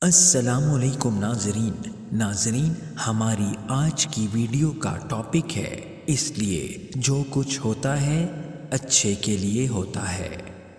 السلام علیکم ناظرین ہماری آج کی ویڈیو کا ٹاپک ہے اس لیے جو کچھ ہوتا ہے اچھے کے لیے ہوتا ہے۔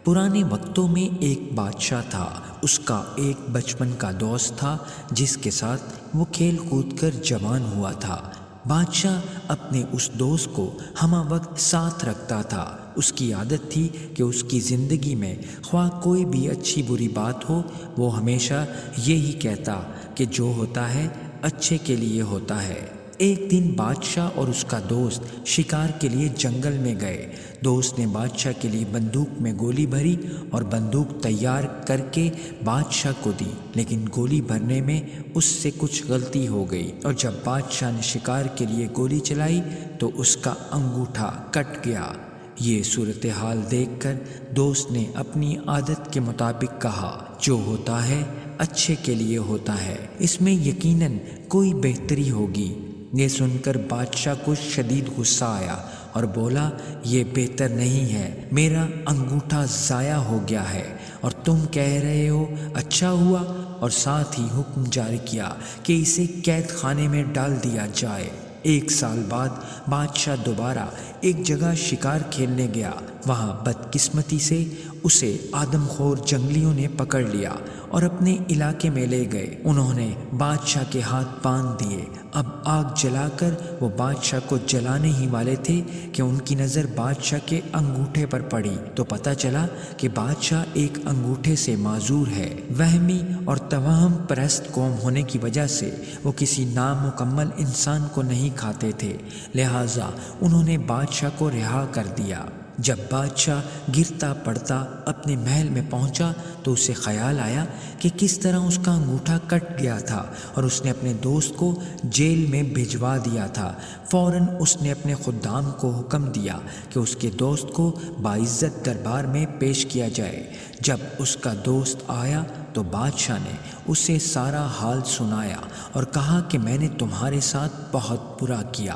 پرانے وقتوں میں ایک بادشاہ تھا، اس کا ایک بچپن کا دوست تھا جس کے ساتھ وہ کھیل کود کر جوان ہوا تھا۔ بادشاہ اپنے اس دوست کو ہمہ وقت ساتھ رکھتا تھا۔ اس کی عادت تھی کہ اس کی زندگی میں خواہ کوئی بھی اچھی بری بات ہو، وہ ہمیشہ یہی کہتا کہ جو ہوتا ہے اچھے کے لیے ہوتا ہے۔ ایک دن بادشاہ اور اس کا دوست شکار کے لیے جنگل میں گئے۔ دوست نے بادشاہ کے لیے بندوق میں گولی بھری اور بندوق تیار کر کے بادشاہ کو دی، لیکن گولی بھرنے میں اس سے کچھ غلطی ہو گئی اور جب بادشاہ نے شکار کے لیے گولی چلائی تو اس کا انگوٹھا کٹ گیا۔ یہ صورتحال دیکھ کر دوست نے اپنی عادت کے مطابق کہا، جو ہوتا ہے اچھے کے لیے ہوتا ہے، اس میں یقیناً کوئی بہتری ہوگی۔ یہ سن کر بادشاہ کو شدید غصہ آیا اور بولا، یہ بہتر نہیں ہے، میرا انگوٹھا ضائع ہو گیا ہے اور تم کہہ رہے ہو اچھا ہوا، اور ساتھ ہی حکم جاری کیا کہ اسے قید خانے میں ڈال دیا جائے۔ ایک سال بعد بادشاہ دوبارہ ایک جگہ شکار کھیلنے گیا۔ وہاں بدقسمتی سے اسے آدم خور جنگلیوں نے پکڑ لیا اور اپنے علاقے میں لے گئے۔ انہوں نے بادشاہ کے ہاتھ باندھ دیے۔ اب آگ جلا کر وہ بادشاہ کو جلانے ہی والے تھے کہ ان کی نظر بادشاہ کے انگوٹھے پر پڑی تو پتہ چلا کہ بادشاہ ایک انگوٹھے سے معذور ہے۔ وہمی اور توہم پرست قوم ہونے کی وجہ سے وہ کسی نامکمل انسان کو نہیں کھاتے تھے، لہٰذا انہوں نے بادشاہ کو رہا کر دیا۔ جب بادشاہ گرتا پڑتا اپنے محل میں پہنچا تو اسے خیال آیا کہ کس طرح اس کا انگوٹھا کٹ گیا تھا اور اس نے اپنے دوست کو جیل میں بھجوا دیا تھا۔ فوراً اس نے اپنے خدام کو حکم دیا کہ اس کے دوست کو باعزت دربار میں پیش کیا جائے۔ جب اس کا دوست آیا تو بادشاہ نے اسے سارا حال سنایا اور کہا کہ میں نے تمہارے ساتھ بہت برا کیا،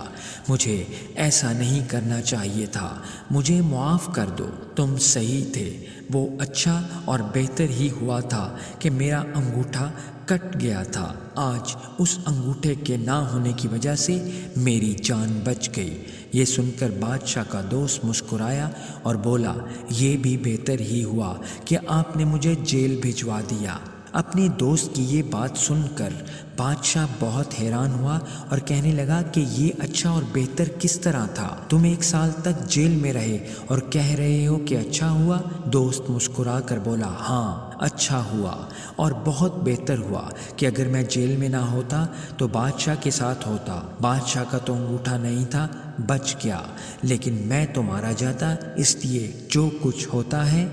مجھے ایسا نہیں کرنا چاہیے تھا، مجھے معاف کر دو، تم صحیح تھے، وہ اچھا اور بہتر ہی ہوا تھا کہ میرا انگوٹھا کٹ گیا تھا۔ آج اس انگوٹھے کے نہ ہونے کی وجہ سے میری جان بچ گئی۔ یہ سن کر بادشاہ کا دوست مسکرایا اور بولا، یہ بھی بہتر ہی ہوا کہ آپ نے مجھے جیل بھجوا دیا۔ اپنے دوست کی یہ بات سن کر بادشاہ بہت حیران ہوا اور کہنے لگا کہ یہ اچھا اور بہتر کس طرح تھا؟ تم 1 سال تک جیل میں رہے اور کہہ رہے ہو کہ اچھا ہوا؟ دوست مسکرا کر بولا، ہاں اچھا ہوا اور بہت بہتر ہوا کہ اگر میں جیل میں نہ ہوتا تو بادشاہ کے ساتھ ہوتا۔ بادشاہ کا تو انگوٹھا نہیں تھا، بچ گیا، لیکن میں تو مارا جاتا۔ اس لیے جو کچھ ہوتا ہے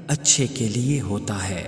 اچھے کے لیے ہوتا ہے۔